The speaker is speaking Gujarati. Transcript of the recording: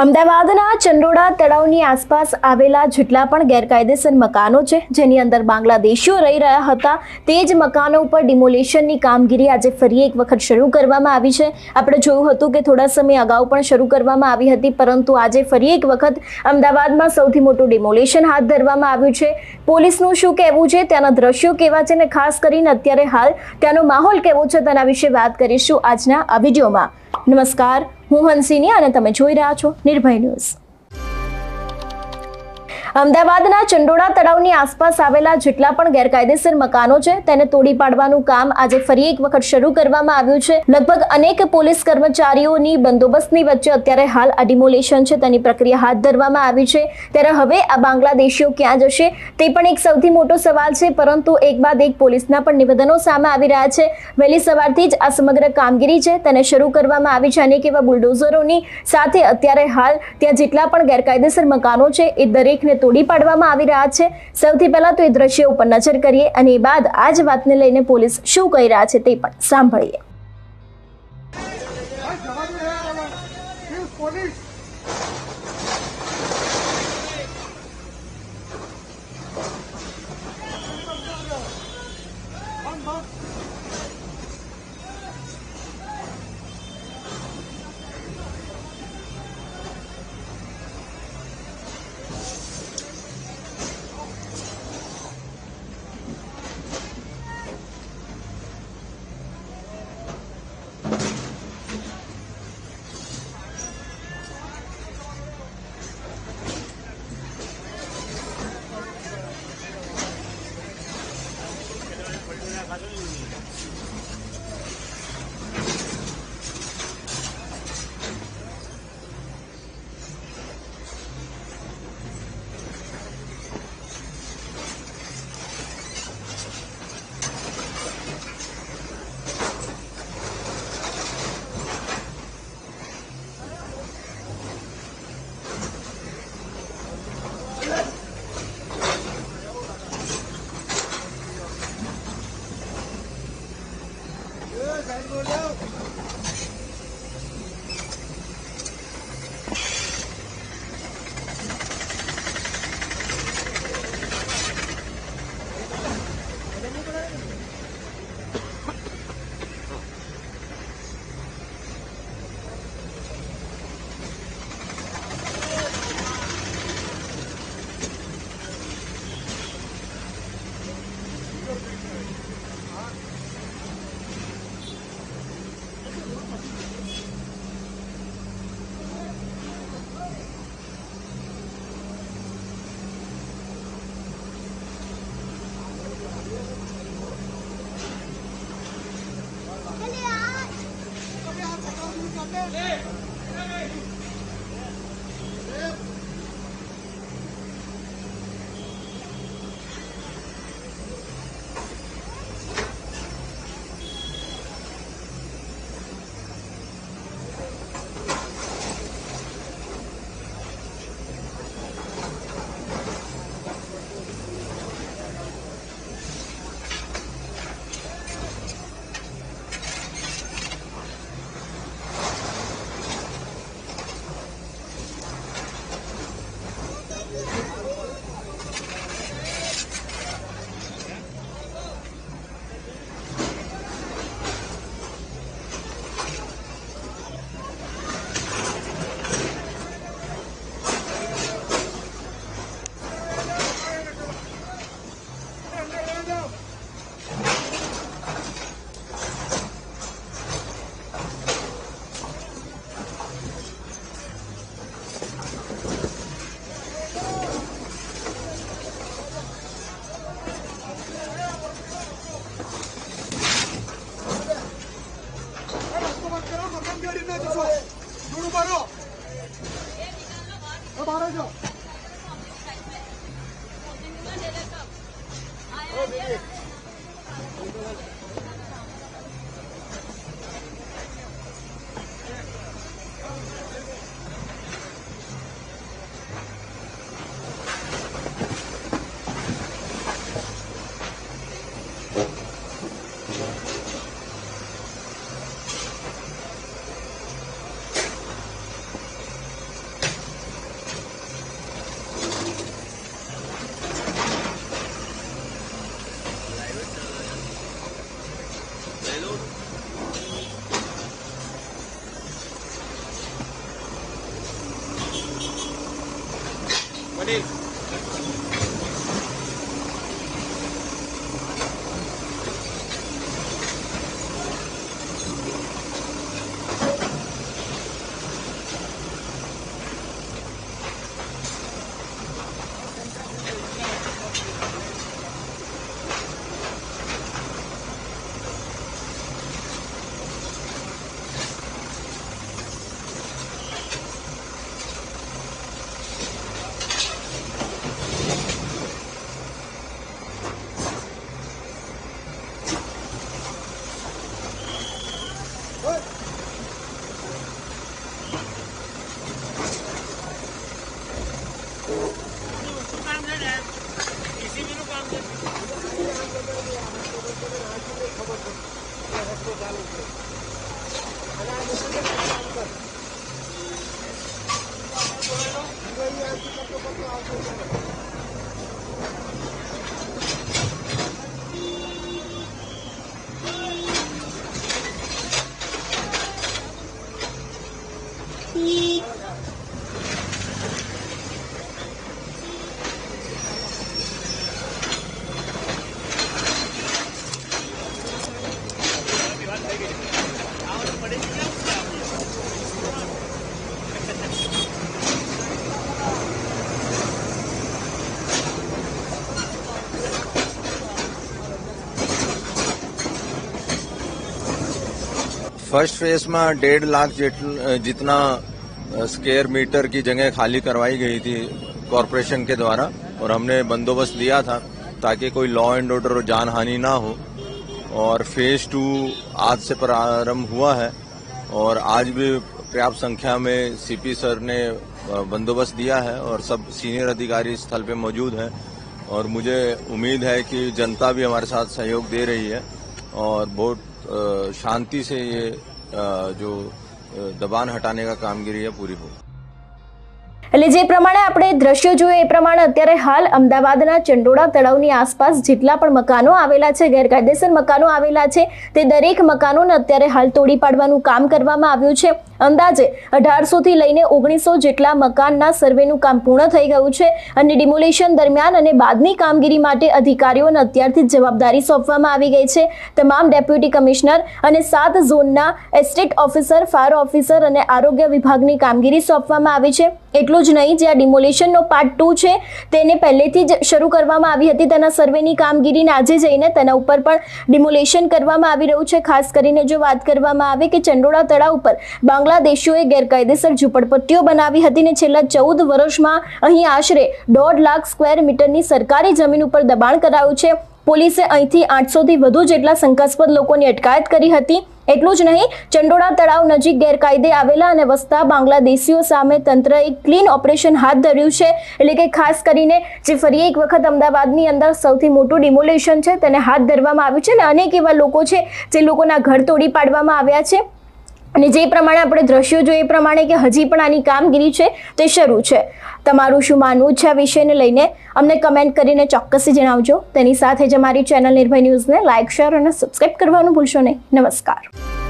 અમદાવાદના ચંડોળા તળાવની આસપાસ આવેલા જેટલા પણ ગેરકાયદેસર મકાનો છે, જેની અંદર બાંગ્લાદેશીઓ રહી રહ્યા હતા, તે જ મકાનો ઉપર ડિમોલિશનની કામગીરી આજે ફરી એક વખત શરૂ કરવામાં આવી છે। આપણે જોયું હતું કે થોડા સમય અગાઉ પણ શરૂ કરવામાં આવી હતી, પરંતુ આજે ફરી એક વખત અમદાવાદમાં સૌથી મોટું ડિમોલિશન હાથ ધરવામાં આવ્યું છે। પોલીસનું શું કહેવું છે, ત્યાંના દ્રશ્યો કેવા છે, અને ખાસ કરીને અત્યારે હાલ ત્યાંનો માહોલ કેવો છે, તેના વિશે વાત કરીશું આજના આ વિડીયોમાં। નમસ્કાર, હું હંસિની અને તમે જોઈ રહ્યા છો નિર્ભય ન્યૂઝ। અમદાવાદના ચંડોળા તળાવની આસપાસ આવેલા જેટલા પણ ગેરકાયદેસર મકાનો છે, તેને તોડી પાડવાનું કામ આજે ફરી એક વખત શરૂ કરવામાં આવ્યું છે। લગભગ અનેક પોલીસ કર્મચારીઓની બંદોબસ્તની વચ્ચે અત્યારે હાલ આ ડિમોલિશન છે તેની પ્રક્રિયા હાથ ધરવામાં આવી છે। ત્યારે હવે આ બાંગ્લાદેશીઓ ક્યાં જશે તે પણ એક સૌથી મોટો સવાલ છે, પરંતુ એક બાદ એક પોલીસના પણ નિવેદનો સામે આવી રહ્યા છે। વહેલી સવારથી જ આ સમગ્ર કામગીરી છે તેને શરૂ કરવામાં આવી છે। અનેક એવા બુલડોઝરોની સાથે અત્યારે હાલ ત્યાં જેટલા પણ ગેરકાયદેસર મકાનો છે એ દરેકને તોડી પાડવામાં આવી રહ્યા છે। સૌથી પહેલા તો એ દ્રશ્ય ઉપર નજર કરીએ અને એ બાદ આ જ વાતને લઈને પોલીસ શું કહી રહ્યા છે તે પણ સાંભળીએ। फर्स्ट फेज में 1.5 लाख जितना स्क्वायर मीटर की जगह खाली करवाई गई थी कॉरपोरेशन के द्वारा, और हमने बंदोबस्त दिया था ताकि कोई लॉ एंड ऑर्डर और जान हानि ना हो। और फेज 2 आज से प्रारंभ हुआ है और आज भी पर्याप्त संख्या में सीपी सर ने बंदोबस्त दिया है और सब सीनियर अधिकारी स्थल पे मौजूद हैं। और मुझे उम्मीद है कि जनता भी हमारे साथ सहयोग दे रही है और बहुत शांति से ये जो दबाण हटाने का कामगिरी है पूरी हो। એટલે જે પ્રમાણે આપણે દ્રશ્યો જોઈએ એ પ્રમાણે અત્યારે હાલ અમદાવાદના ચંડોળા તળાવની આસપાસ જેટલા પણ મકાનો આવેલા છે, ગેરકાયદેસર મકાનો આવેલા છે, તે દરેક મકાનોને અત્યારે હાલ તોડી પાડવાનું કામ કરવામાં આવ્યું છે। અંદાજે 1800 થી લઈને 1900 જેટલા મકાનના સર્વેનું કામ પૂર્ણ થઈ ગયું છે અને ડિમોલિશન દરમિયાન અને બાદની કામગીરી માટે અધિકારીઓને અત્યારથી જવાબદારી સોંપવામાં આવી ગઈ છે। તમામ ડેપ્યુટી કમિશનર અને 7 ઝોનના એસ્ટેટ ઓફિસર, ફાયર ઓફિસર અને આરોગ્ય વિભાગની કામગીરી સોંપવામાં આવી છે। એટલું જ નહીં, જે આ ડિમોલિશનનો પાર્ટ 2 છે તેને પહેલેથી જ શરૂ કરવામાં આવી હતી, તેના સર્વેની કામગીરીને આજે જઈને તેના ઉપર પણ ડિમોલિશન કરવામાં આવી રહ્યું છે। ખાસ કરીને જો વાત કરવામાં આવે કે ચંડોળા તળાવ ઉપર બાંગ્લાદેશીઓએ ગેરકાયદેસર ઝૂંપડપટ્ટીઓ બનાવી હતી ને છેલ્લા 14 વર્ષમાં અહીં આશરે 1.5 લાખ સ્ક્વેર મીટરની સરકારી જમીન ઉપર દબાણ કરાયું છે। પોલીસે અહીંથી 800 થી વધુ જેટલા શંકાસ્પદ લોકોની અટકાયત કરી હતી। એટલું જ નહીં, ચંડોળા તળાવ નજીક ગેરકાયદે આવેલા અને વસતા બાંગ્લાદેશીઓ સામે તંત્રએ ક્લીન ઓપરેશન હાથ ધર્યું છે। એટલે કે ખાસ કરીને જે ફરી એક વખત અમદાવાદની અંદર સૌથી મોટું ડિમોલેશન છે તેને હાથ ધરવામાં આવ્યું છે અને અનેક એવા લોકો છે જે લોકોના ઘર તોડી પાડવામાં આવ્યા છે। અને જે પ્રમાણે આપણે દ્રશ્યો જોઈએ એ પ્રમાણે કે હજી પણ આની કામગીરી છે તે શરૂ છે। તમારું શું માનવું છે આ વિષયને લઈને અમને કમેન્ટ કરીને ચોક્કસથી જણાવજો। તેની સાથે જ અમારી ચેનલ નિર્ભય ન્યૂઝને લાઇક, શેર અને સબસ્ક્રાઇબ કરવાનું ભૂલશો નહીં। નમસ્કાર।